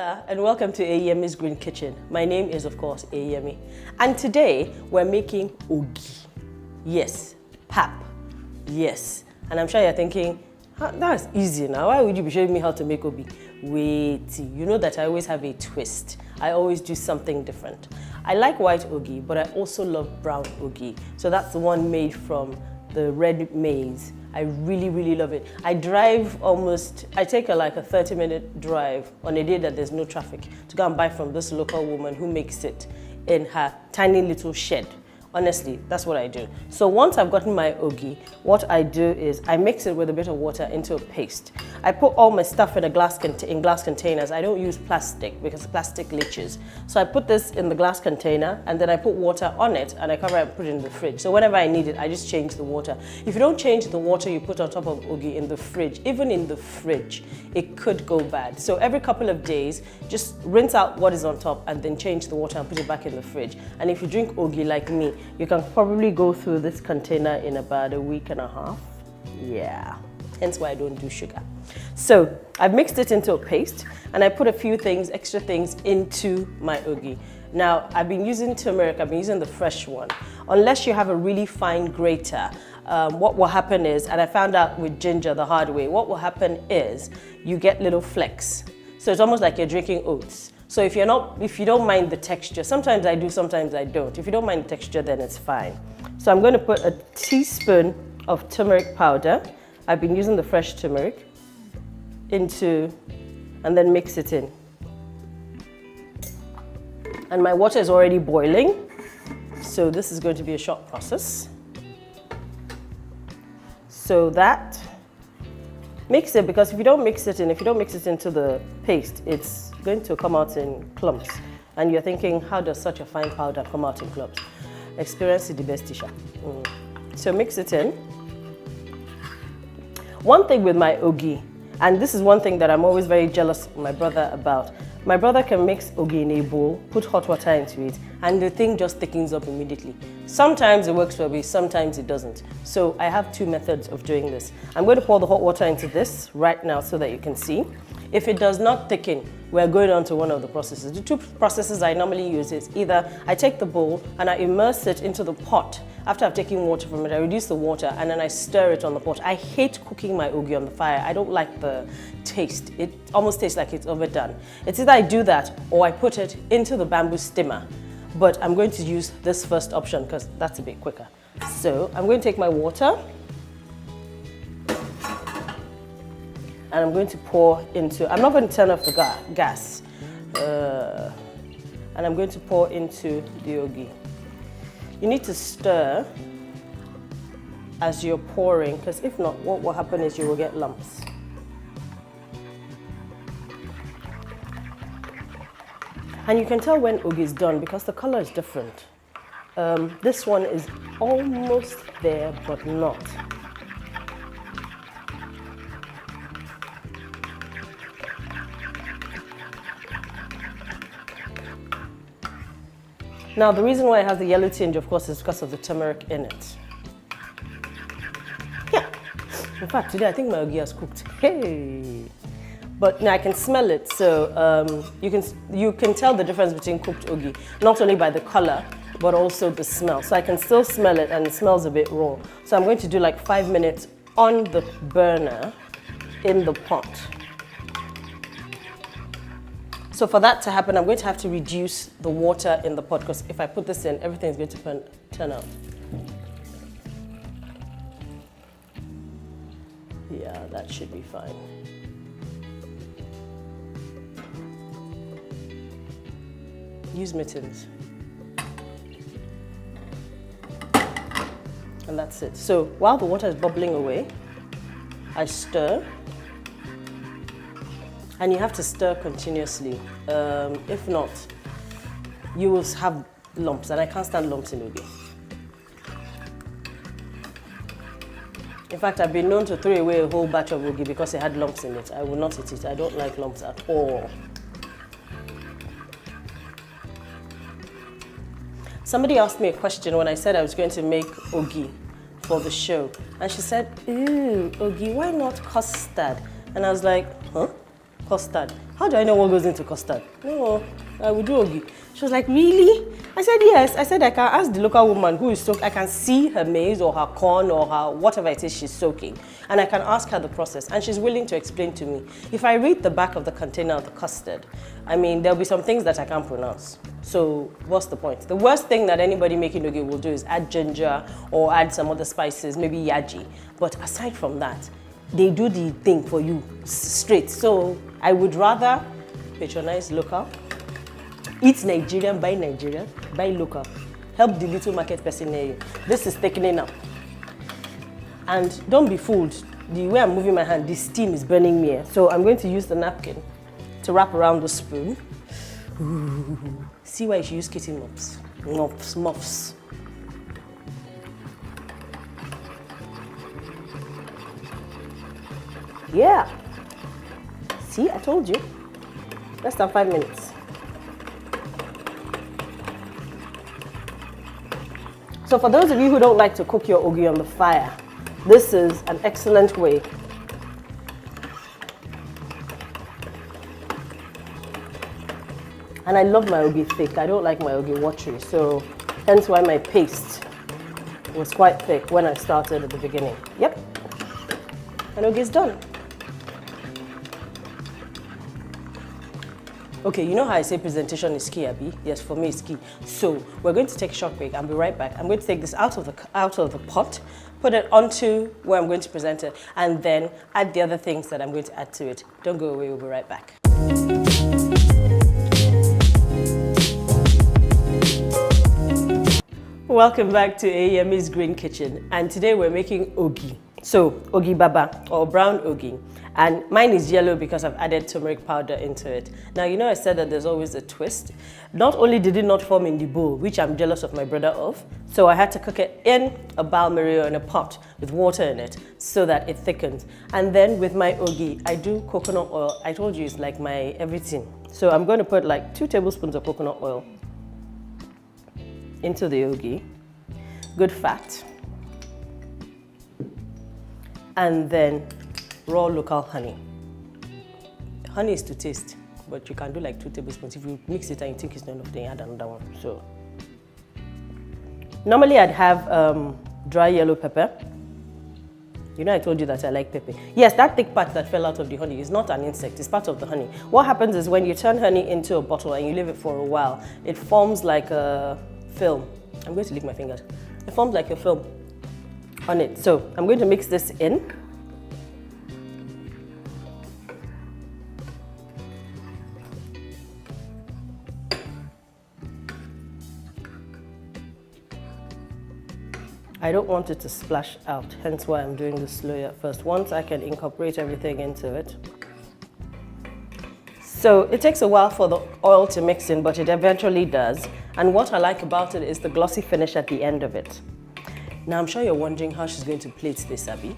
Hola and welcome to Eyiyemi's Green Kitchen. My name is of course Eyiyemi and today we're making ogi. Yes, pap. Yes. And I'm sure you're thinking, that's easy now. Why would you be showing me how to make ogi? Wait, you know that I always have a twist. I always do something different. I like white ogi, but I also love brown ogi. So that's the one made from the red maize. I really, really love it. I take like a 30-minute drive on a day that there's no traffic to go and buy from this local woman who makes it in her tiny little shed. Honestly, that's what I do. So once I've gotten my ogi, what I do is I mix it with a bit of water into a paste. I put all my stuff in glass containers. I don't use plastic because plastic leaches. So I put this in the glass container and then I put water on it and I cover it and put it in the fridge. So whenever I need it, I just change the water. If you don't change the water you put on top of ogi in the fridge, even in the fridge, it could go bad. So every couple of days, just rinse out what is on top and then change the water and put it back in the fridge. And if you drink ogi like me, you can probably go through this container in about a week and a half. Yeah, hence why I don't do sugar. So I've mixed it into a paste and I put a few extra things into my ogi. Now, I've been using turmeric, I've been using the fresh one. Unless you have a really fine grater, what will happen is, and I found out with ginger the hard way, what will happen is you get little flecks. So it's almost like you're drinking oats. So if you don't mind the texture, sometimes I do, sometimes I don't. If you don't mind the texture, then it's fine. So I'm going to put a teaspoon of turmeric powder. I've been using the fresh turmeric and then mix it in. And my water is already boiling. So this is going to be a short process. So that, mix it, because if you don't mix it into the paste, it's going to come out in clumps. And you're thinking, how does such a fine powder come out in clumps? Experience is the best teacher. So mix it in. One thing with my ogi, and this is one thing that I'm always very jealous of my brother about. My brother can mix ogi in a bowl, put hot water into it, and the thing just thickens up immediately. Sometimes it works for me, sometimes it doesn't. So I have two methods of doing this. I'm going to pour the hot water into this right now so that you can see. If it does not thicken, we're going on to one of the processes. The two processes I normally use is either I take the bowl and I immerse it into the pot. After I've taken water from it, I reduce the water and then I stir it on the pot. I hate cooking my ogi on the fire. I don't like the taste. It almost tastes like it's overdone. It's either I do that or I put it into the bamboo steamer. But I'm going to use this first option because that's a bit quicker. So I'm going to take my water and I'm going to pour into, I'm not going to turn off the gas. And I'm going to pour into the ogi. You need to stir as you're pouring, because if not, what will happen is you will get lumps. And you can tell when ogi is done because the color is different. This one is almost there, but not. Now, the reason why it has the yellow tinge, of course, is because of the turmeric in it. Yeah. In fact, today I think my ogi has cooked. Hey. But now I can smell it, so you can tell the difference between cooked ogi, not only by the color, but also the smell. So I can still smell it, and it smells a bit raw. So I'm going to do like 5 minutes on the burner in the pot. So for that to happen, I'm going to have to reduce the water in the pot because if I put this in, everything is going to turn out. Yeah, that should be fine. Use mittens. And that's it. So while the water is bubbling away, I stir. And you have to stir continuously. If not, you will have lumps, and I can't stand lumps in ogi. In fact, I've been known to throw away a whole batch of ogi because it had lumps in it. I will not eat it. I don't like lumps at all. Somebody asked me a question when I said I was going to make ogi for the show. And she said, "Ooh, ogi, why not custard?" And I was like, huh? Custard. How do I know what goes into custard? No, I will do ogi. She was like, really? I said, yes. I said, I can ask the local woman who is soaking. I can see her maize or her corn or her whatever it is she's soaking. And I can ask her the process. And she's willing to explain to me. If I read the back of the container of the custard, I mean, there'll be some things that I can't pronounce. So what's the point? The worst thing that anybody making ogi will do is add ginger or add some other spices, maybe yaji. But aside from that, they do the thing for you straight. So I would rather patronize local, eat Nigerian, buy local. Help the little market person near you. This is thickening up. And don't be fooled. The way I'm moving my hand, the steam is burning me. So I'm going to use the napkin to wrap around the spoon. Ooh. See why you should use kitchen mops. Muffs. Yeah. See, I told you. Less than 5 minutes. So for those of you who don't like to cook your ogi on the fire, this is an excellent way. And I love my ogi thick. I don't like my ogi watery, so hence why my paste was quite thick when I started at the beginning. Yep. And ogi is done. Okay, you know how I say presentation is key, Abby? Yes, for me it's key. So we're going to take a short break. I'll be right back. I'm going to take this out of the pot, put it onto where I'm going to present it, and then add the other things that I'm going to add to it. Don't go away, we'll be right back. Welcome back to Eyiyemi's Green Kitchen, and today we're making ogi. So, ogi baba, or brown ogi. And mine is yellow because I've added turmeric powder into it. Now, you know I said that there's always a twist. Not only did it not form in the bowl, which I'm jealous of my brother of, so I had to cook it in a bal-marie or in a pot with water in it so that it thickens. And then with my ogi, I do coconut oil. I told you it's like my everything. So I'm going to put like 2 tablespoons of coconut oil into the ogi. Good fat. And then raw local honey. Honey is to taste, but you can do like 2 tablespoons. If you mix it and you think it's not enough, then add another one. So normally I'd have dry yellow pepper. You know I told you that I like pepper. Yes, that thick part that fell out of the honey is not an insect, it's part of the honey. What happens is when you turn honey into a bottle and you leave it for a while, it forms like a film. I'm going to lick my fingers. It forms like a film on it. So I'm going to mix this in. I don't want it to splash out, hence why I'm doing this slowly at first. Once I can incorporate everything into it. So it takes a while for the oil to mix in, but it eventually does. And what I like about it is the glossy finish at the end of it. Now I'm sure you're wondering how she's going to plate this, Abby.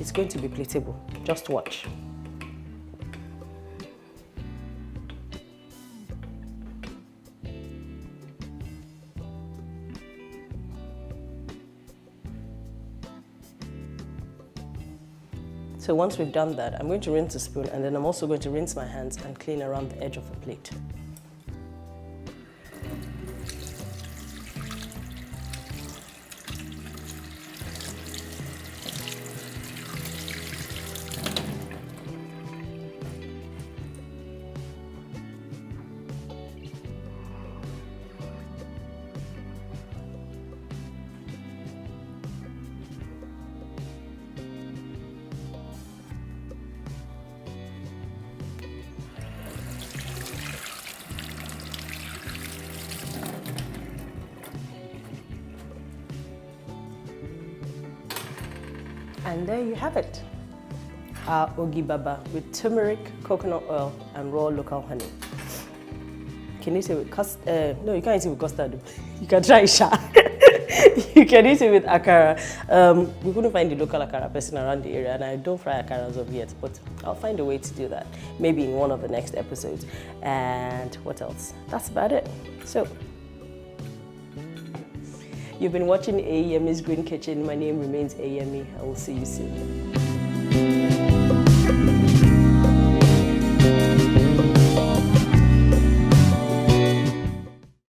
It's going to be plateable, just watch. So once we've done that, I'm going to rinse the spoon, and then I'm also going to rinse my hands and clean around the edge of the plate. And there you have it, our ogi baba with turmeric, coconut oil, and raw local honey. Can you eat it with custard? No, you can't eat it with custard. You can try sha. You can eat it with akara. We couldn't find the local akara person around the area, and I don't fry akara as of yet, but I'll find a way to do that, maybe in one of the next episodes. And what else? That's about it. So, you've been watching Eyiyemi's Green Kitchen. My name remains Eyiyemi. I will see you soon.